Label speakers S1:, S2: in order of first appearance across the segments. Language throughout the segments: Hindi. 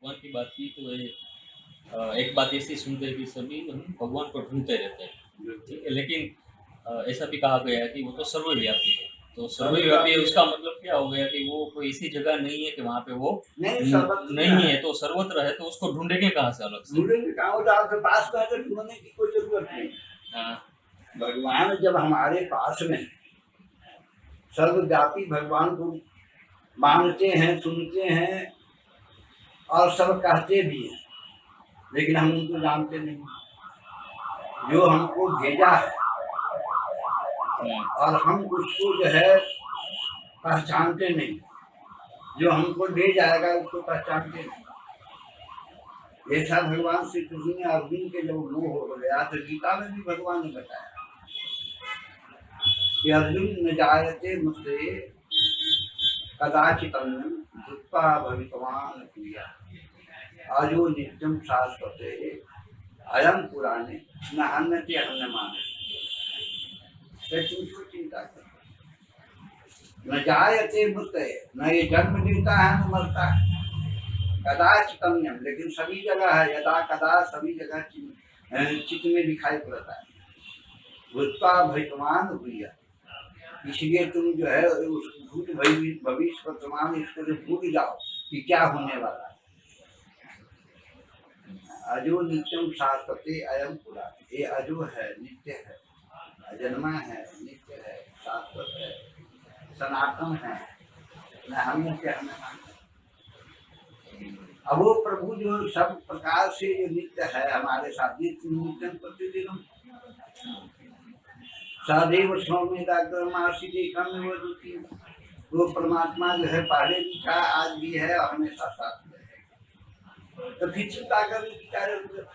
S1: भगवान की बात की तो ये एक बात ऐसी सुनते हैं कि सभी हम भगवान को ढूँढते रहते हैं, ठीक है? लेकिन ऐसा भी कहा गया है कि वो तो सर्वव्यापी है। तो सर्वव्यापी है उसका मतलब क्या हो गया कि वो कोई ऐसी जगह नहीं है कि वहाँ पे वो
S2: नहीं, सर्वत्र
S1: नहीं है, तो सर्वत्र है, तो उसको ढूँढेंगे कहाँ से अलग से?
S2: ढूंढेंगे कहाँ? वो तो आपके पास में है, तो ढूंढने की कोई जरूरत नहीं।
S1: हाँ,
S2: भगवान जब हमारे पास में है, सर्वव्यापी भगवान को मानते हैं, सुनते हैं और सब कहते भी हैं, लेकिन हम उनको जानते नहीं। जो हमको भेजा है और हम उसको जो है पहचानते नहीं, जो हमको ले जाएगा उसको पहचानते नहीं। ऐसा भगवान श्री कृष्ण ने अर्जुन के जब मोह हो गया तो गीता में भी भगवान ने बताया कि अर्जुन न जायते मुझसे कदाचित भूत्वा भवितवान क्रिया आजो नित्यम शाश्वते अयम पुराणे न हन्यते हन्य माने। तुमको चिंता कर, न जायते मुझसे, न ये जन्म लेता है न मरता है, कदाचितम्यम, लेकिन सभी जगह है, यदा कदा सभी जगह चित्त में दिखाई पड़ता है। भूत्वा भवितवान भूया, इसलिए तुम जो है उस भूत भविष्य वर्तमान इसको जो भूल जाओ कि क्या होने वाला है। अजो नित्यम शाश्वते अयम पुरा, ये अजो है, नित्य है, अजन्मा है, नित्य है, शाश्वत है, सनातन है, न हम क्या हमें। अब वो प्रभु जो सब प्रकार से जो नित्य है हमारे साथ, नित्य प्रतिदिन सदैव सौम्यमासी वो परमात्मा जो है पहले भी था, आज भी है और हमेशा साथ में है। तो फिर चिंता करने की क्या जरूरत है?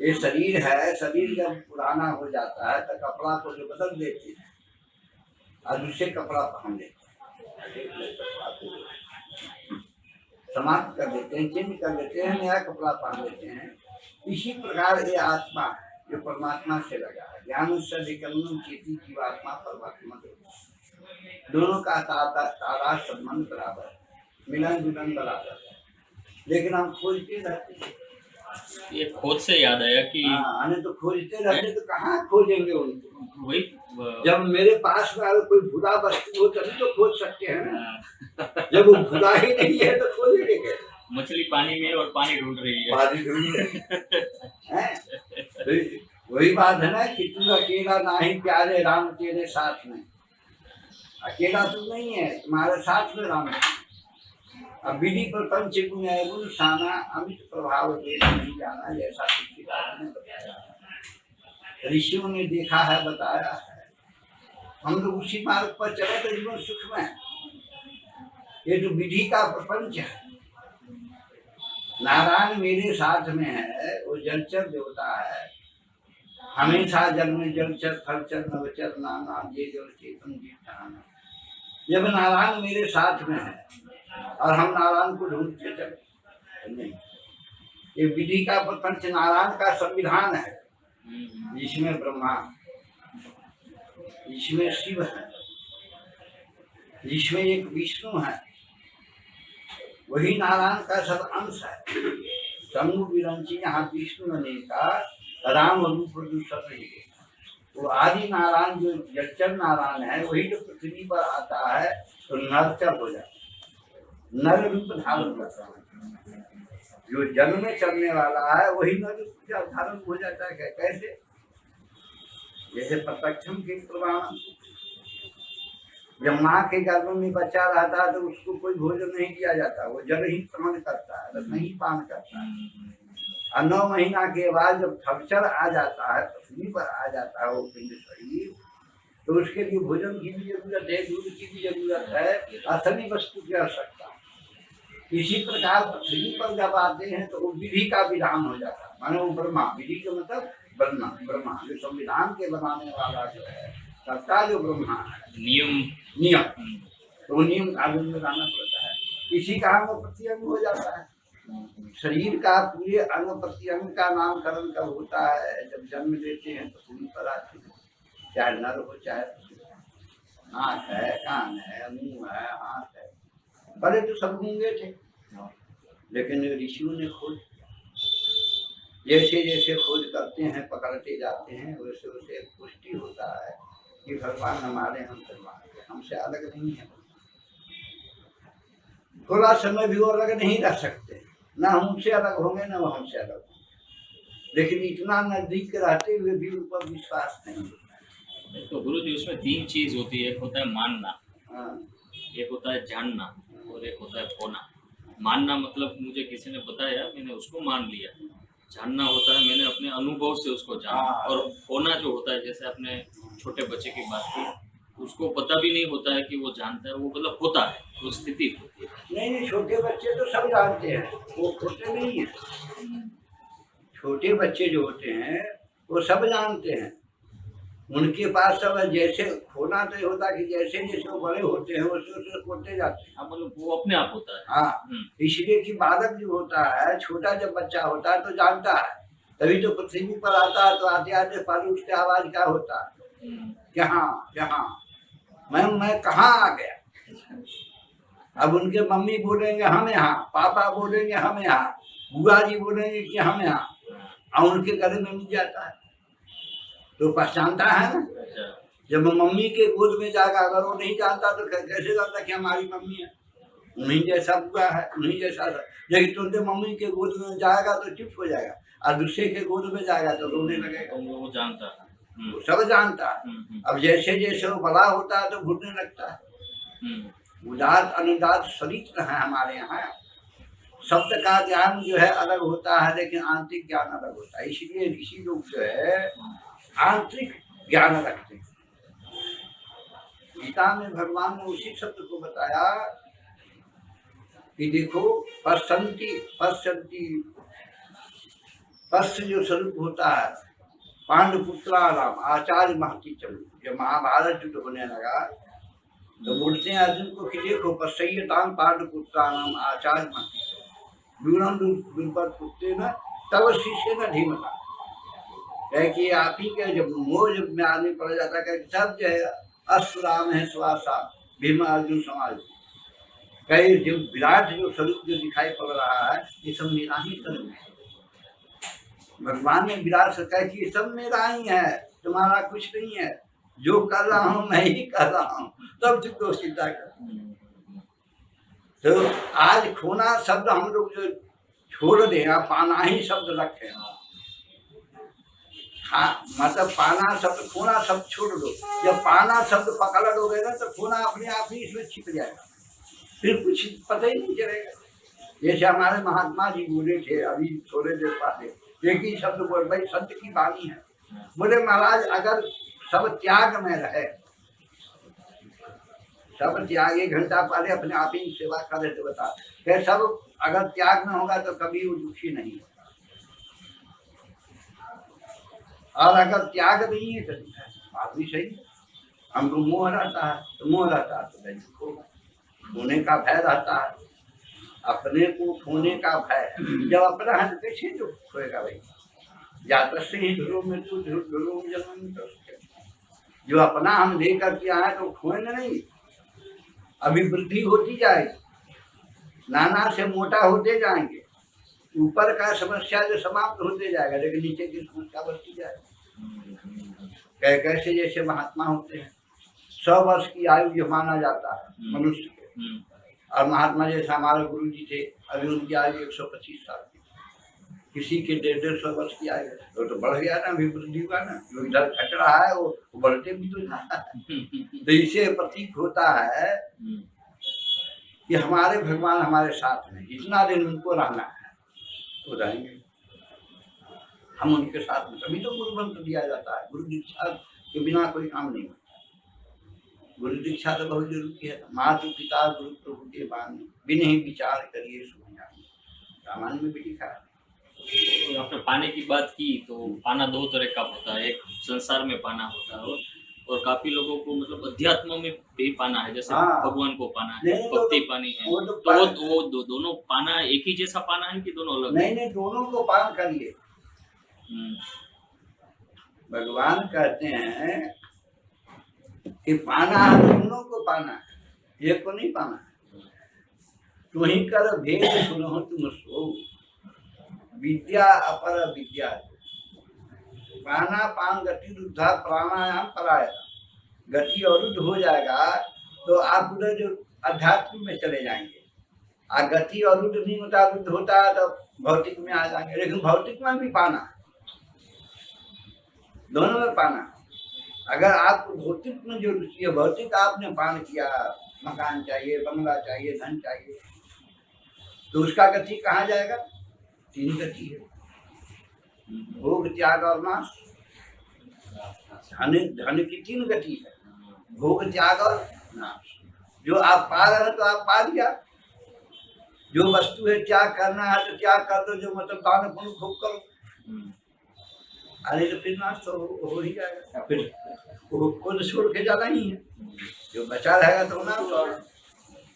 S2: ये शरीर है, शरीर जब पुराना हो जाता है तो कपड़ा को जो बदल देते हैं और दूसरे कपड़ा पहन लेते हैं, समाप्त कर देते हैं, चेंज कर देते हैं, नया कपड़ा पहन लेते हैं। इसी प्रकार ये आत्मा जो परमात्मा से लगा है, ज्ञान से चेती जीवात्मा परमात्मा, दोनों का तारा संबंध बराबर है, मिलन जुलन बराबर है, लेकिन हम खोजते रहते हैं।
S1: ये खोज से याद आया कि
S2: हमें तो खोजते रहते तो कहाँ खोजेंगे उनको?
S1: वही
S2: जब मेरे पास में अगर कोई भूरा वस्तु हो तभी तो खोज सकते हैं ना। जब वो भूरा ही नहीं है तो खोजेंगे कैसे?
S1: मछली पानी में और पानी ढूंढ रही है,
S2: पानी ढूंढ रही है। वही बात है ना कि तू अकेला नहीं प्यारे राम तेरे साथ में, अकेला तू नहीं है, तुम्हारे साथ में राम है। अब विधि पर पंच गुण है, गुण साना अमित प्रभाव देश नहीं जाना, जैसा तुलसीदास ने बताया, ऋषियों ने देखा है, बताया है। हम लोग उसी मार्ग पर चले तो जीवन सुख में है। ये जो विधि का प्रपंच है, नारायण मेरे साथ में है, वो जलचर देवता है, हमेशा जल में जलचर थलचर नवचर नाना ये जल चेतन जीवना। जब नारायण मेरे साथ में है और हम नारायण को ढूंढते चले नहीं, ये विधि का प्रपंच नारायण का संविधान है, जिसमें ब्रह्मा, जिसमें शिव है, जिसमें एक विष्णु है, वही नारायण का सब अंश है। शंभु विरंची यहाँ विष्णु ने का राम रूप दूसर नहीं, वो आदि नारायण जो जलचर नारायण है, वही जो पृथ्वी पर आता है तो नरचर हो जाता है, नर रूप धारण करता है। जो जन्म में चलने वाला है वही नर रूप धारण हो जाता है। कैसे? जैसे प्रत्यक्षम के प्रमाण, जब माँ के गर्भ में बच्चा रहता है तो उसको कोई भोजन नहीं दिया जाता, वो जल ही पान करता है, रस नहीं पान करता है। और 9 महीना के बाद जब थपचर आ जाता है, पृथ्वी पर आ जाता है वो पिंड शरीर, तो उसके लिए भोजन की भी जरूरत है, दूध की भी जरूरत है, असली वस्तु की आवश्यकता। इसी प्रकार पृथ्वी पर जब आते हैं तो वो विधि का विधान हो जाता है, मानो ब्रह्मा, विधि का मतलब ब्रह्मा, ब्रह्मा जो संविधान के बनाने वाला जो है, सबका जो ब्रह्मा है, नियम, तो नियम कानून में लाना पड़ता है। इसी का अंग प्रत्यंग हो जाता है। शरीर का पूरे अंग प्रत्यंग का नामकरण कब होता है? जब जन्म लेते हैं तो भूमि पर आते हैं, चाहे नर हो चाहे आँख है, कान है, मुंह है, हाथ है। पहले तो सब गूंगे थे, लेकिन ऋषियों ने खोज, जैसे जैसे खोज करते हैं, पकड़ते जाते हैं, वैसे वैसे पुष्टि होता है कि भगवान हमारे अंतर्वान है, हमसे अलग नहीं है। थोड़ा समय भी वो अलग नहीं रह सकते, ना हमसे अलग होंगे ना वो हमसे अलग होंगे, लेकिन इतना नजदीक रहते हुए भी उन पर विश्वास नहीं होता।
S1: तो गुरु जी उसमें 3 चीज होती है, एक होता है मानना,
S2: हाँ,
S1: एक होता है जानना और एक होता है होना। मानना मतलब मुझे किसी ने बताया, मैंने उसको मान लिया। जानना होता है मैंने अपने अनुभव से उसको जाना।
S2: हाँ।
S1: और होना जो होता है, जैसे आपने छोटे बच्चे की बात की, उसको पता भी नहीं होता है कि वो जानता है, वो मतलब होता है, वो स्थिति होती है।
S2: नहीं नहीं, छोटे बच्चे तो सब जानते हैं, वो छोटे नहीं है। छोटे बच्चे जो होते हैं वो सब जानते हैं, उनके पास सब है। जैसे खोना तो ये होता है कि जैसे जैसे वो बड़े होते हैं वैसे वैसे खोते जाते हैं।
S1: हाँ, मतलब वो अपने आप होता है।
S2: हाँ, इसलिए कि बालक जो होता है, छोटा जब बच्चा होता है तो जानता है, तभी तो पृथ्वी पर आता है, तो आते आते पहले उसके आवाज क्या होता है, यहाँ यहाँ, मैं कहाँ आ गया। अब उनके मम्मी बोलेंगे हम यहाँ, पापा बोलेंगे हम यहाँ, बुआ जी बोलेंगे कि हम यहाँ, और उनके गले में मिल जाता है तो पहचानता है ना। जब मम्मी के गोद में जाएगा, अगर वो नहीं जानता तो कैसे जानता कि हमारी मम्मी है, उन्हीं जैसा हुआ है, उन्हीं जैसा। लेकिन तुमने मम्मी के गोद में जाएगा तो चुप हो जाएगा, और दूसरे के गोद में जाएगा तो रोने लगेगा।
S1: तो वो जानता है,
S2: वो सब जानता है। अब जैसे जैसे वो बड़ा होता है तो घुटने लगता है। उदात अनुदात सरित्र है हमारे यहाँ। शब्द का ज्ञान जो है अलग होता है, लेकिन आंतरिक ज्ञान अलग होता है। इसलिए ऋषि लोग जो है आंतरिक ज्ञान रखते हैं। गीता में भगवान ने उसी शब्द को बताया कि देखो, पश्यन्ति पश्यन्ति, पश्य जो स्वरूप होता है, पांडुपुत्राणाम आचार्य महती चलू। जब महाभारत युद्ध होने लगा तो बोलते हैं अर्जुन को कि देखो, पश्यताम पांडुपुत्राणाम आचार्य महती न तब शिष्य न धीमता। कहे कि आप ही के जब मोह जब में आदमी पड़ जाता है, सब जो है अश्वराम है स्वासा भीम अर्जुन समाज। कई जो विराट जो स्वरूप जो दिखाई पड़ रहा है, ये सब मेरा ही स्वरूप है। भगवान ने विराट से कहा कि ये सब मेरा ही है, तुम्हारा कुछ नहीं है, जो कर रहा हूँ मैं ही कर रहा हूँ, तब तुम तो चिंता कर। तो आज खोना शब्द हम लोग जो छोड़ दें, पाना ही शब्द रखे। हाँ, मतलब पाना शब्द, खोना शब्द छोड़ दो। जब पाना शब्द पकड़ लोगे ना तो खोना अपने आप ही इसमें छिप जाएगा, फिर कुछ पता ही नहीं चलेगा। जैसे हमारे महात्मा जी बोले थे अभी थोड़े देर पहले, एक ही शब्द बोल, भाई संत की वाणी है, बोले महाराज अगर सब त्याग में रहे, सब त्याग, 1 घंटा पहले अपने आप ही सेवा करे तो बता, फिर सब अगर त्याग में होगा तो कभी वो दुखी नहीं होगा। और अगर त्याग नहीं है तो बात भी सही, हमको मोह रहता है तो मोह रहता है तो भाई दुख होगा, खोने का भय रहता है, अपने को खोने का भय। जब अपना है तो कैसे दुख होएगा भाई। जाता से ही ध्रुव मृत्यु ध्रुव जन्म, जो अपना हम लेकर के आए तो खोएंगे नहीं, अभी वृद्धि होती जाएगी, नाना से मोटा होते जाएंगे, ऊपर का समस्या जो समाप्त होते जाएगा, लेकिन नीचे की समस्या बढ़ती जाएगी। कैसे जैसे महात्मा होते हैं, 100 वर्ष की आयु जो माना जाता है मनुष्य के, और महात्मा जैसे हमारे गुरु जी थे, अभी उनकी आयु 125 साल की, किसी के 150 वर्ष की आयु, तो बढ़ गया ना, अभी वृद्धि हुआ ना, जो इधर घट रहा है वो बढ़ते भी तो जाता है। तो इससे प्रतीक होता है कि हमारे भगवान हमारे साथ में, जितना दिन उनको रहना है वो रहेंगे, हम उनके साथ में। तभी तो गुरु मंत्र दिया जाता है, गुरु दीक्षा के बिना कोई काम नहीं होता। गुरु दीक्षा तो बहुत जरूरी है। मातु पिता गुरु प्रभु के बानी, बिन ही विचार करिए सुन जाए, रामायण में भी लिखा है।
S1: तो आपने पाने की बात की, तो पाना 2 तरह का होता है, एक संसार में पाना होता है और काफी लोगों को मतलब अध्यात्म में भी पाना है, जैसे भगवान को पाना है, भक्ति पानी है, तो वो दोनों पाना एक ही जैसा पाना है कि दोनों अलग?
S2: नहीं, दोनों को पान करिए। भगवान कहते हैं कि पाना है, दोनों को पाना है, एक को नहीं पाना है। तुहि कर भेद सुनहु तुम सो, विद्या अपर विद्या। प्राणापान गति रुद्धा प्राणायाम परायण। गति अवरुद्ध हो जाएगा तो आप उधर जो अध्यात्म में चले जाएंगे। और गति अवरुद्ध नहीं होता, रुद्ध होता है तो भौतिक में आ जाएंगे। लेकिन भौतिक में भी पाना, दोनों में पाना। अगर आपको भौतिक में जो रुचि है, भौतिक आपने पान किया, मकान चाहिए, बंगला चाहिए, धन चाहिए, तो उसका गति कहाँ जाएगा? 3 गति है, भोग, त्याग और नाश। धन की 3 गति है, भोग, त्याग और नाश। जो आप पा रहे हैं तो आप पा लिया, जो वस्तु है त्याग करना है तो त्याग कर दो, जो मतलब दान पुण्य भोग करो। अरे तो फिर नाश तो हो ही जाएगा, फिर खुद छोड़ के जाना ही है। जो बचा रहेगा तो नाश होगा।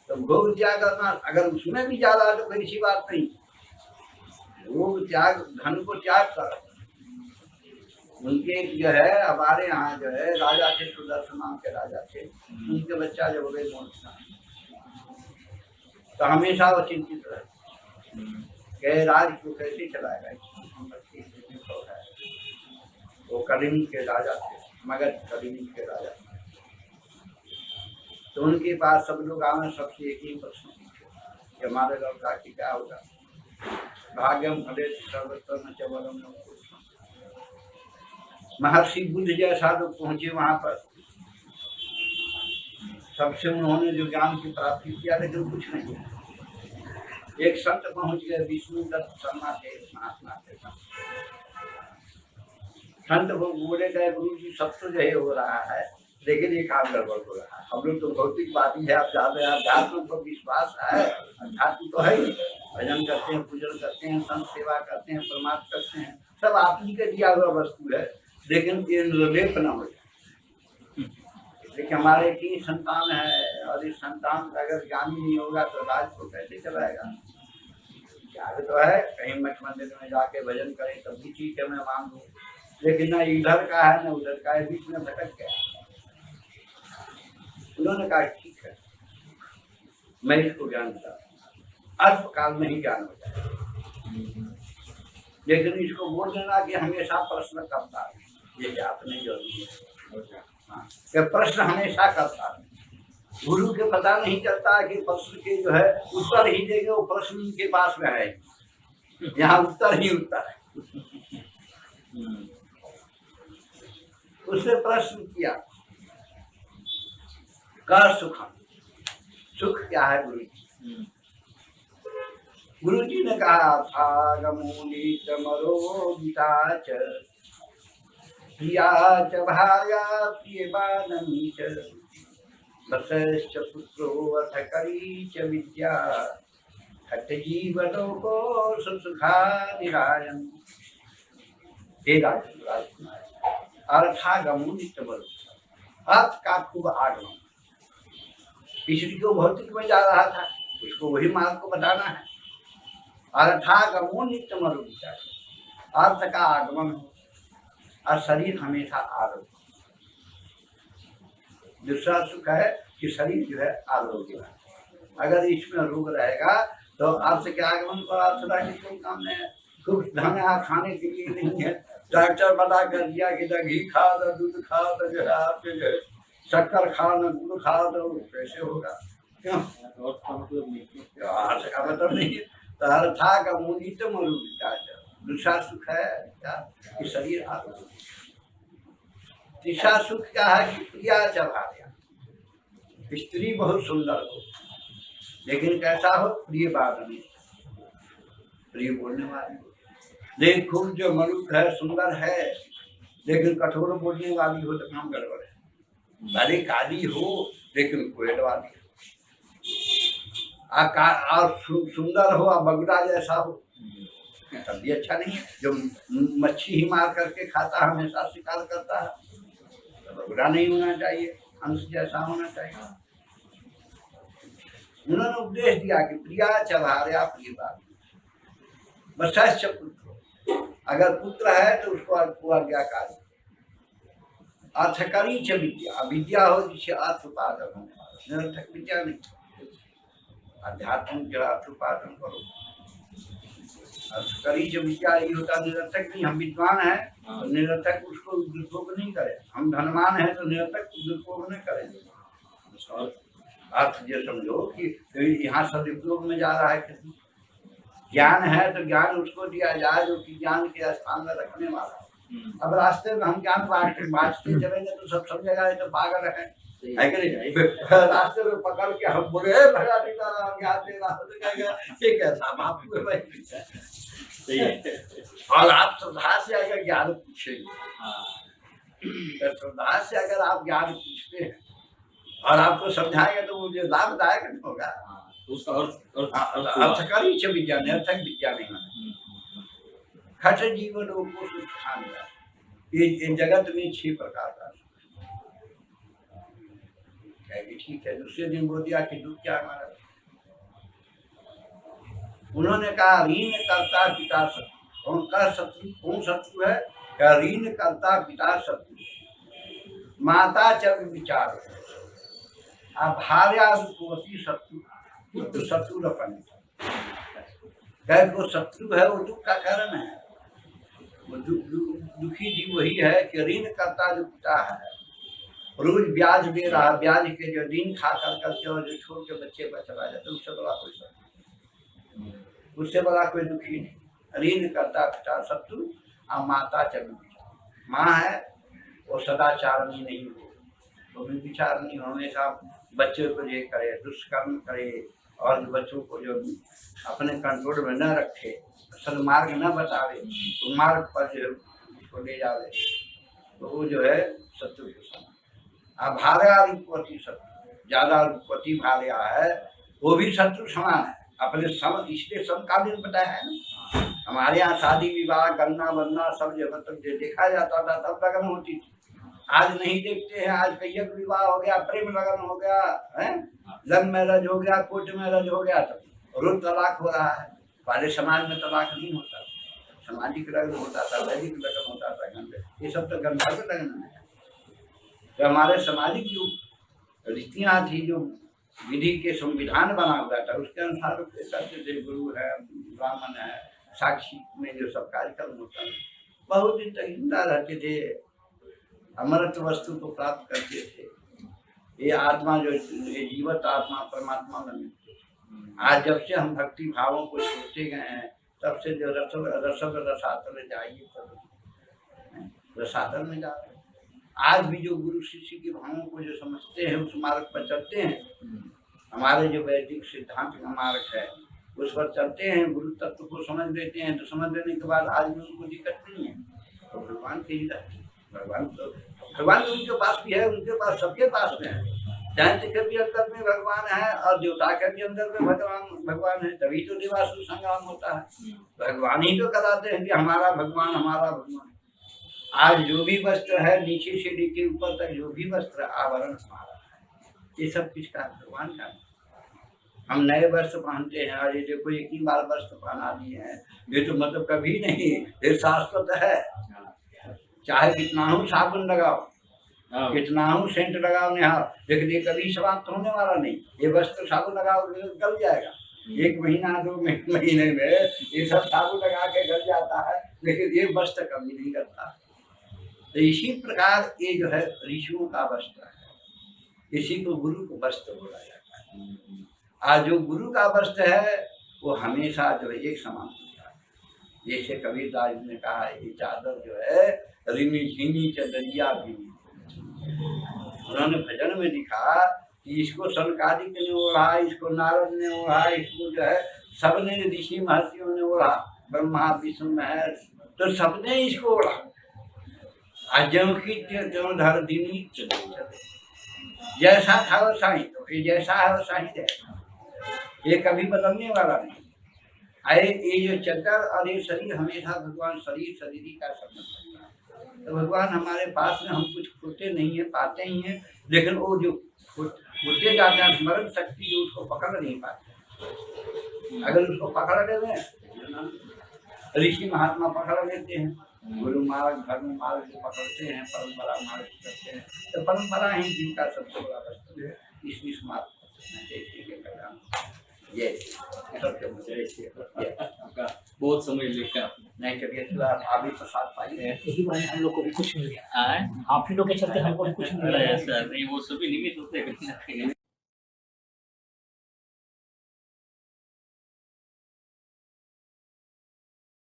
S2: तो भोग, त्याग और नाश, अगर उसमें भी जा रहा है तो कोई ऐसी बात नहीं। भोग, त्याग, धन को त्याग कर। उनके जो है, हमारे यहाँ जो है राजा थे, सुदर्शन नाम के राजा थे। उनके बच्चा जब हो गए मोटा, तो हमेशा वो चिंतित रहे कि राज को कैसे चलाएगा। वो कलिंग के राजा थे, मगध कलिंग के राजा थे। तो उनके पास सब लोग आए, सबसे एक ही प्रश्न पूछे कि हमारे लड़का की क्या होगा। भाग्यम फले सर्वत्र न चवलम न पुरुषम। महर्षि बुद्ध जैसा लोग पहुंचे वहां पर, सबसे उन्होंने जो ज्ञान की प्राप्ति किया, लेकिन कुछ नहीं। एक संत पहुंच गए, विष्णु दत्त शर्मा थे, महात्मा थे। संत वो बोले गए, गुरु जी सब तो यही हो रहा है, लेकिन ये काम गड़बड़ हो रहा है। हम लोग तो भौतिकवादी है, आप जाते हैं, अध्यात्म पर विश्वास है, अध्यात्म तो है ही। भजन करते हैं, पूजन करते हैं, संत सेवा करते हैं, परमार्थ करते हैं, सब आप ही का दिया हुआ वस्तु है। लेकिन ये निर्लेप न हो जाए। देखिए हमारे 3 संतान है, और इस संतान अगर ज्ञानी नहीं होगा तो राज को कैसे चलाएगा। ज्ञान तो है, कहीं मठ मंदिर में जाके भजन करें तब भी ठीक है, मैं मांगू, लेकिन ना इधर का है ना उधर का है, बीच में भटक गया। उन्होंने कहा ठीक है, मैं इसको ज्ञान था, अल्पकाल में ही ज्ञान हो जाए, लेकिन इसको बोल देना कि हमेशा प्रश्न करता है, ये आपने जो हाँ, प्रश्न हमेशा करता है। गुरु के पता नहीं चलता कि प्रश्न के जो है उत्तर ही देंगे, वो प्रश्न उनके पास में है, यहाँ उत्तर ही उत्तर है। उसने प्रश्न किया, कर सुखम, सुख क्या है गुरु जी? गुरु जी ने कहा था, गमूलित मरोगिता च प्रिया च भार्या प्रियवाननी च वसश्च पुत्रो अथ करी च विद्या हठ जीवनों को सुखा निरायन। हे राजकुमार, अर्थागमूलित मरोगिता, अर्थ का खूब आगमन। किसी को भौतिक में जा रहा था, उसको वही मार्ग को बताना है। अर्थागमूलित मरोगिता, अर्थ का आगमन हो और शरीर हमेशा आरोग्य। दूसरा सुख है कि शरीर जो है आरोग्य है। अगर इसमें रोग रहेगा तो अर्थ के आगमन को अर्थ की कोई काम नहीं है। कुछ धन यहाँ खाने के लिए नहीं है, डॉक्टर बता कर दिया कि न घी खाओ न दूध खाओ न जो है आपके जो है शक्कर खाओ न गुड़ खाओ, तो कैसे होगा? क्यों? अर्थ का मतलब नहीं है। तो अर्थागमूलित मरोगिता। दूसरा सुख है क्या कि शरीर आरोग्य। तीसरा सुख क्या है कि प्रिया च भार्या, स्त्री बहुत सुंदर हो, लेकिन कैसा हो? प्रिय वाणी, प्रिय बोलने वाली। देखो जो मनुष्य है सुंदर है, लेकिन कठोर बोलने वाली हो तो काम गड़बड़ है। भले काली हो लेकिन कोयल वाली और सुंदर हो और बगुला जैसा हो तब भी अच्छा नहीं है। जो मच्छी ही मार करके खाता है, हमेशा शिकार करता है, तो बुरा नहीं होना चाहिए, हंस जैसा होना चाहिए। उन्होंने उपदेश दिया कि प्रिया च भार्या प्रियवाणी वसश्च पुत्र, अगर पुत्र है तो उसको आज्ञाकारी। अर्थकरी च विद्या, विद्या हो जिससे अर्थ उपार्जन हो, निरर्थक विद्या नहीं। अध्यात्म के अर्थ उपासना करो। करी जो विद्या यही होता, निरर्थक नहीं। हम विद्वान हैं तो निरर्थक उसको दुरुपयोग नहीं करें, हम धनवान हैं तो निरर्थक दुरुपयोग नहीं करें। अर्थ ये समझो कि यहाँ सदुपयोग में जा रहा है किसी। ज्ञान है तो ज्ञान उसको दिया जाए जो कि ज्ञान के स्थान में रखने वाला है। अब रास्ते में हम ज्ञान बांटते चलेंगे तो सब समझेगा ये तो पागल है कि नहीं? रास्ते में पकड़ के हम बोले भगा सीताराम ज्ञान दे रहा हो तो कहेगा ये कैसा बापू है भाई।
S1: सही है।
S2: और आप श्रद्धा से अगर ज्ञान पूछेंगे, तो श्रद्धा से अगर आप ज्ञान पूछते हैं और आपको समझाएंगे तो वो जो लाभदायक होगा। अर्थकारी च विद्या, निरर्थक विद्या नहीं। खट जीवन को सुखान। ये जगत में 6 प्रकार का कहेगी, ठीक है। दूसरे दिन बोल दिया कि दुख क्या हमारा। उन्होंने कहा ऋण करता पिता शत्रु। उनका शत्रु कौन शत्रु है? क्या ऋण करता पिता शत्रु, माता च विचार, भार्या रूपवती शत्रु, तो शत्रु रखन। वो शत्रु है, वो दुख का कारण है। वो दुखी जीव वही है कि ऋण करता जो पिता है, रोज ब्याज दे रहा, ब्याज के जो दिन खा करके और जो छोड़ के बच्चे पर चला जाता है, उससे बड़ा कोई शत्रु, उससे बड़ा कोई दुखी नहीं। ऋण करता पिता शत्रु और माता चल। माँ है वो सदाचारणी नहीं हो, वो भी विचार नहीं हो, हमेशा बच्चे को ये करे, दुष्कर्म करे और बच्चों को जो अपने कंट्रोल में न रखे, सन्मार्ग न बतावे, तो मार्ग पर जो उसको ले जावे, तो वो जो है शत्रु के समान। अब भार्या रूपवती शत्रु, ज्यादा रूपवती भार्या है वो भी शत्रु समान है। अपने सम, इसलिए समकालीन बताया है ना। हमारे यहाँ शादी विवाह गन्ना वन्ना सब जब तक देखा जाता था तब लगन होती थी। आज नहीं देखते हैं। आज कैयक विवाह हो गया, प्रेम लगन हो गया है, लव मैरिज हो गया, कोर्ट मैरिज हो गया, तो रोज तलाक हो रहा है। पहले समाज में तलाक नहीं होता, सामाजिक लगन होता था, वैदिक लगन होता था, ये सब तो गंगा के लगन है। तो हमारे सामाजिक जो रीतियाँ थी, जो विधि के संविधान बना हुआ था, उसके अनुसार करते थे। गुरु है, ब्राह्मण है, साक्षी में जो सब कार्यक्रम होता है, बहुत दिन तक जिंदा रहते थे, अमृत वस्तु को प्राप्त करते थे। ये आत्मा जो जीवत आत्मा परमात्मा में मिलती है। आज जब से हम भक्ति भावों को छोड़ते गए हैं, तब से जो रसातल जाइए, रसातल में जाते हैं। आज भी जो गुरु शिष्य के भावों को जो समझते हैं, उस मार्ग पर चलते हैं। हमारे जो वैदिक सिद्धांत का मार्ग है उस पर चलते हैं, गुरु तत्व को समझ लेते हैं, तो समझ लेने के बाद आज भी उनको दिक्कत नहीं है। तो भगवान के ही रहते हैं। भगवान तो उनके पास भी है, उनके पास सबके पास में है। दैत्य के भी अंदर में भगवान है और देवता के भी अंदर में भगवान है, तभी तो देवासुर संग्राम होता है। भगवान ही तो कराते हैं कि हमारा भगवान, हमारा भगवान। आज जो भी वस्त्र है, नीचे से लेके ऊपर तक जो भी वस्त्र आवरण हमारा है, ये सब किसका? भगवान का। हम नए वस्त्र पहनते हैं और ये देखो एक ही बार वस्त्र पहना दिए हैं, ये तो मतलब कभी नहीं, ये शाश्वत है। चाहे कितना हो साबुन लगाओ, कितना हो सेंट लगाओ निहार, लेकिन ये कभी समाप्त होने वाला नहीं। ये वस्त्र साबुन लगाओ गल जाएगा, 1 महीना 2 महीने में ये सब साबुन लगा के गल जाता है, लेकिन ये वस्त्र कभी नहीं करता। तो इसी प्रकार ये जो है ऋषियों का वस्त्र है, इसी को गुरु को वस्त्र बोला जाता है। आज जो गुरु का वस्त्र है वो हमेशा जो है एक समान होता है। जैसे कबीरदास ने कहा, ये चादर जो है रिमी झीनी चदरिया भी। उन्होंने भजन में लिखा कि इसको सनकादिक ने ओढ़ा, इसको नारद ने ओढ़ा, इसको जो है सबने ऋषि महर्षियों ने ओढ़ा, ब्रह्मा विष्णु महेश, तो सबने इसको ओढ़ा। आज ज्यों की त्यों धर दीनी चले, जैसा था वैसा ही, तो ये जैसा है वैसा ही रहेगा, ये कभी बदलने वाला नहीं। अरे ये जो चक्कर और ये शरीर, हमेशा भगवान शरीर शरीरी का संबंध रखता है। तो भगवान हमारे पास में, हम कुछ खोते नहीं है, पाते ही हैं, लेकिन वो जो खोते जाते हैं स्मरण शक्ति जो, उसको पकड़ नहीं पाते। अगर उसको पकड़ लेते, ऋषि महात्मा पकड़ लेते हैं, गुरु मार्ग धर्म मार्ग जो पकड़ते हैं, परंपरा मार्ग करते हैं, तो परंपरा ही जिनका सबसे बड़ा वस्तु है। इसमें समाप्त ये सबसे मुझे
S1: आपका बहुत समय लेकर आपने
S2: नहीं कभी अच्छा आप भी प्रसाद पाइए।
S3: यही बहाने हम लोग को भी कुछ मिल गया।
S1: आए?
S3: आप ही लोग के चलते हमको भी कुछ मिल
S1: अरे
S3: गया।
S1: ऐसा नहीं, वो सभी निमित्त होते हैं कहीं ना कहीं।